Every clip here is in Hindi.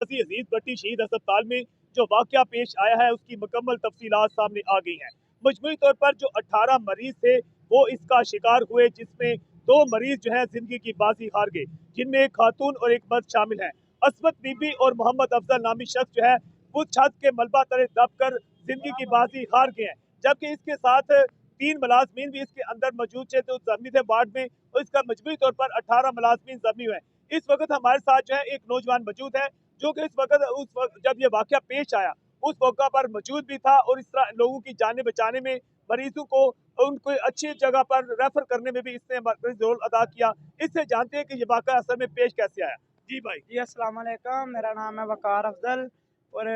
मरकजी अजीज भट्टी शहीद अस्पताल में जो वाकया पेश आया है उसकी मुकम्मल तफसीलात सामने आ गई हैं। मजमूई तौर पर जो 18 मरीज थे वो इसका शिकार हुए, जिसमें 2 मरीज जो है जिंदगी की बाजी हार गए, जिनमें एक खातून और एक मर्द शामिल है। असमत बीबी और मोहम्मद अफजल नामी शख्स जो है वो छत के मलबा तले दबकर जिंदगी की बाजी हार गए हैं, जबकि इसके साथ 3 मुलाजमीन भी इसके अंदर मौजूद थे, तो जख्मी थे वार्ड में, और इसका मजमूई तौर पर 18 मुलाजमीन जख्मी हुए। इस वक्त हमारे साथ जो है एक नौजवान मौजूद है जो कि उस वक्त जब ये वाकया पेश आया उस मौका पर मौजूद भी था, और इस तरह लोगों की जानें बचाने में, मरीजों को उनको अच्छी जगह पर रेफर करने में भी इसने रोल अदा किया। इससे जानते हैं कि ये वाकया असल में पेश कैसे आया। जी भाई। जी अस्सलाम वालेकुम, मेरा नाम है वकार अफजल और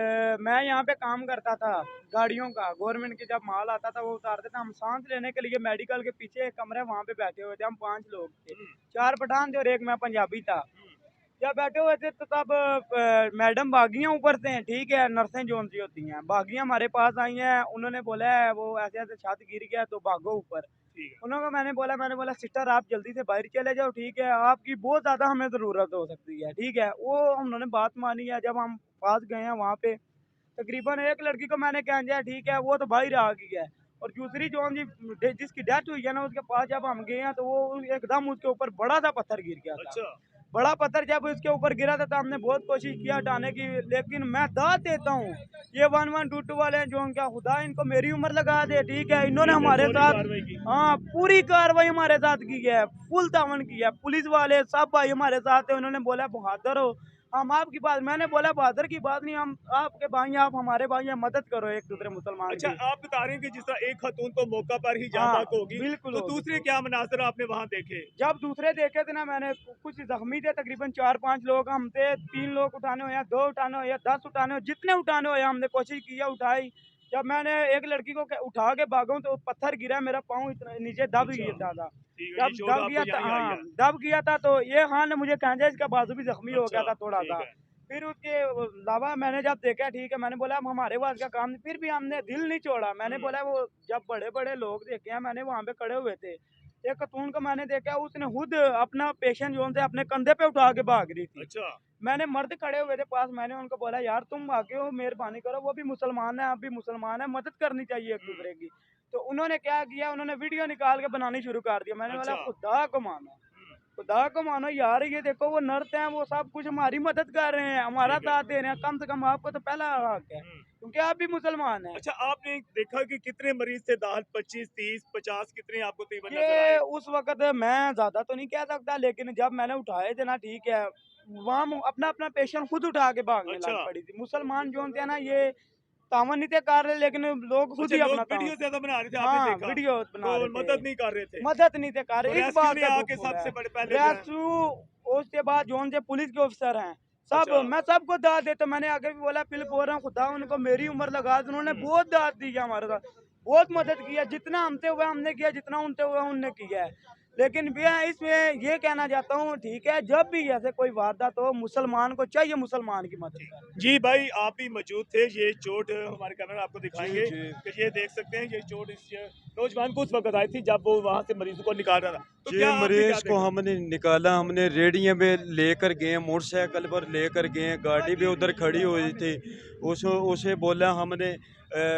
मैं यहाँ पे काम करता था गाड़ियों का। गवर्नमेंट की जब माल आता था वो उतारते थे। हम सांस लेने के लिए मेडिकल के पीछे एक कमरे वहाँ पे बैठे हुए थे। हम 5 लोग थे, 4 पठान थे और एक मैं पंजाबी था। जब बैठे हुए थे तो तब मैडम भागियाँ ऊपर से, ठीक है, नर्सें जोन सी होती हैं, भागियाँ हमारे पास आई हैं। उन्होंने बोला है वो ऐसे ऐसे छत गिर गया तो भागो ऊपर। उन्होंने मैंने बोला सिस्टर आप जल्दी से बाहर चले जाओ, ठीक है, आपकी बहुत ज़्यादा हमें ज़रूरत हो सकती है, ठीक है। वो उन्होंने बात मानी है। जब हम पास गए हैं वहाँ पे तकरीबन एक लड़की को मैंने कहा दिया, ठीक है, वो तो बाहर आ गई है। और दूसरी जो जिसकी डेथ हुई है ना, उसके पास जब हम गए हैं तो वो एकदम उसके ऊपर बड़ा सा पत्थर गिर गया था। अच्छा। बड़ा पत्थर जब उसके ऊपर गिरा था तो हमने बहुत कोशिश किया हटाने की, लेकिन मैं दाद देता हूँ ये 1122 वाले हैं जो उनका खुदा इनको मेरी उम्र लगा दे, ठीक है। इन्होंने हमारे साथ पूरी कार्रवाई हमारे साथ की है, फुल तावन की है। पुलिस वाले सब भाई हमारे साथ है। उन्होंने बोला बहादुर हो, हम आपकी बात, मैंने बोला बहादुर की बात नहीं, हम आपके भाई, आप हमारे भाई हैं, मदद करो एक दूसरे मुसलमान अच्छा, की। आप बता रहे हैं कि जिस तरह एक खातून तो मौका पर ही जान हाँ बाक होगी, बिल्कुल तो होगी। दूसरे क्या मनाजर आपने वहाँ देखे? जब दूसरे देखे थे ना, मैंने कुछ जख्मी थे, तकरीबन 4-5 लोग हम थे। 3 लोग उठाने हुए, 2 उठाने हुए, 10 उठाने हुए, जितने उठाने हुए हमने कोशिश की है, उठाई। जब मैंने एक लड़की को उठा के भागा तो पत्थर गिरा, मेरा पाँव नीचे दब अच्छा, गया था। ठीक है, ये जब चोट दब आपको गया था, यहीं आई हाँ, है। दब गया था तो ये हाँ ने मुझे कहा इसका बाजू भी जख्मी हो गया अच्छा, था थोड़ा ठीक सा। है। फिर उसके अलावा मैंने जब देखा, ठीक है, मैंने बोला अब हमारे पास का काम नहीं, फिर भी हमने दिल नहीं छोड़ा। मैंने बोला वो जब बड़े बड़े लोग देखे हैं, मैंने वहाँ पे खड़े हुए थे, एक खातून को मैंने देखा उसने खुद अपना पेशेंट जो थे अपने कंधे पे उठा के भाग रही थी। अच्छा। मैंने मर्द खड़े हुए थे पास, मैंने उनको बोला यार तुम आगे हो, मेहरबानी करो, वो भी मुसलमान है, आप भी मुसलमान है, मदद करनी चाहिए एक दूसरे की। तो उन्होंने क्या किया, उन्होंने वीडियो निकाल के बनानी शुरू कर दिया। मैंने बोला अच्छा। खुदा को मानो, खुदा को मानो यार, ये देखो वो नर्स हैं, वो सब कुछ हमारी मदद कर रहे हैं, हमारा ठीक है। साथ दे रहे हैं, कम से कम आपको तो पहला हक है क्योंकि आप भी मुसलमान हैं। अच्छा, आपने देखा कि कितने मरीज थे दाखिल? 25, 30, 50 कितने आपको तकरीबन नजर ये आए? उस वक़्त मैं ज़्यादा तो नहीं कह सकता, लेकिन जब मैंने उठाए थे ना, ठीक है, वहाँ अपना अपना पेशेंट खुद उठा के भागने अच्छा। लग पड़ी थी। मुसलमान जो थे ना, ये तावन नहीं थे कर रहे, लेकिन लोग खुद अच्छा, ही लोग अपना तावन, वीडियो ज्यादा बना रहे थे, आपने हाँ, देखा? वीडियो तो बना रहे थे, मदद नहीं कर रहे थे। मदद नहीं थे कर तो रहे। इस रेस्क्यू बात ने का दुःख आके हो रहा है। सबसे बड़े पहले जो है। रेस्क्यू उसके बाद जोन से पुलिस के ऑफिसर हैं, सब, अच्छा। मैं सबको दाद देता हूँ। मैंने आगे भी बोला फिर बोल रहा हूँ खुदा उनको मेरी उम्र लगा दी, उन्होंने बहुत दाद दी है हमारे साथ, बहुत मदद की है। जितना हमसे हुआ हमने किया, जितना उनसे हुआ उनने किया है। लेकिन भैया इसमें ये कहना चाहता हूँ, ठीक है, जब भी ऐसे कोई वारदात हो, मुसलमान को चाहिए मुसलमान की मदद करना। जी भाई, आप भी मौजूद थे। ये चोट हमारे कैमरा आपको जी दिखाएंगे जी कि ये देख सकते हैं, ये चोट इस नौजवान को उस वक्त आई थी जब वो वहाँ से मरीजों को निकाल रहा था। तो जी क्या आपने क्या मरीज को देखा? हमने निकाला, हमने रेडियो में लेकर गए, मोटरसाइकिल पर लेकर गए, गाड़ी भी उधर खड़ी हुई थी। उसे बोला हमने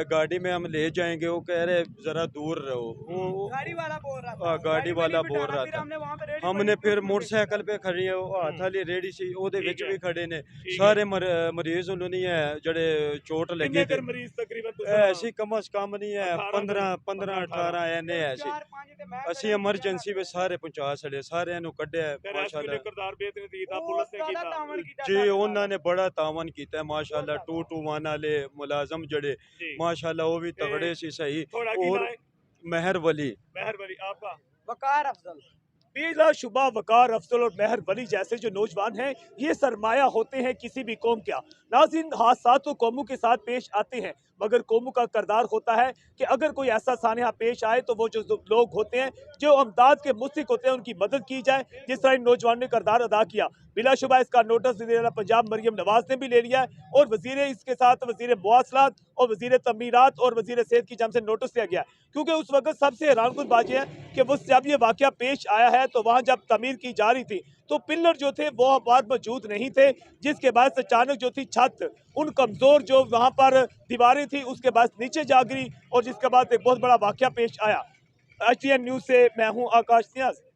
गाड़ी में हम ले जाएंगे, वो कह रहे ज़रा दूर रहो। गाड़ी वाला बोल रहा था, गाड़ी गाड़ी में नहीं वाला बोल बिठाना, रहा फिर था। हमने वहाँ पे रेडी हमने बड़ी फिर टूट के मोटरसाइकिल पे खड़ी है हाथ वाली रेडी सी ओदे ठीक विच है। भी खड़े ने ठीक है। सारे मरीज उन्होंने है जड़े चोट लगी कितने थे। कर मरीज तकरीबन तुस ऐसी कम अज कम नहीं है 18 15 15 18 ने ऐसे। 4-5 थे, मैं ਅਸੀਂ खड़े ਐਮਰਜੈਂਸੀ ਵਿੱਚ ਸਾਰੇ ਪਹੁੰਚਾ ਛੜੇ, ਸਾਰਿਆਂ ਨੂੰ ਕੱਢਿਆ ਤੇ ਰੈਸਕਿਊ ਨੇ ਮਾਸ਼ਾਅੱਲਾ। ਕਰਤਾਰ ਬੇਦ ਨੇ ਕੀਤਾ, बहुत पुलिस ने ज्यादा ਕੀਤਾ। तावन किया जी साढ़े ਉਹਨਾਂ नाल। ਨੇ बड़ा तावन ਕੀਤਾ बहुत माशाअल्लाह। ज्यादा। 221 वाले मुलाजम जड़े जी। माशाअल्लाह वो भी ਤੇ तगड़े सी सही। थोड़ा की ना और है मेहर वली मेहर वली आपका वकार अफजल। बेला शुबा वकार अफजल और मेहर वली जैसे जो नौजवान हैं ये सरमाया होते हैं किसी भी कौम का। नाज़रीन, हादसा तो कौमों के साथ पेश आते हैं, मगर कौमों का किरदार होता है कि अगर कोई ऐसा सानिया पेश आए तो वो जो लोग होते हैं जो अमदाद के मुस्तहिक होते हैं उनकी मदद की जाए, जिस तरह इन नौजवानों ने किरदार अदा किया। बिलाशुबा इसका नोटिस वज़ीर पंजाब मरियम नवाज ने भी ले लिया है और इसके साथ वज़ीर मवासलात और वज़ीर तमीरात और वज़ीर सेहत की जानिब से नोटिस दिया गया, क्योंकि उस वक्त सबसे हैरानकुन बात यह है कि वो जब ये वाक़या पेश आया है तो वहाँ जब तमीर की जा रही थी तो पिलर जो थे वो बार मौजूद नहीं थे, जिसके बाद अचानक जो थी छत उन कमज़ोर जो वहाँ पर दीवारें थी उसके बाद नीचे जा गिरी और जिसके बाद एक बहुत बड़ा वाक़या पेश आया। HTN न्यूज़ से मैं हूँ आकाश नियाज़।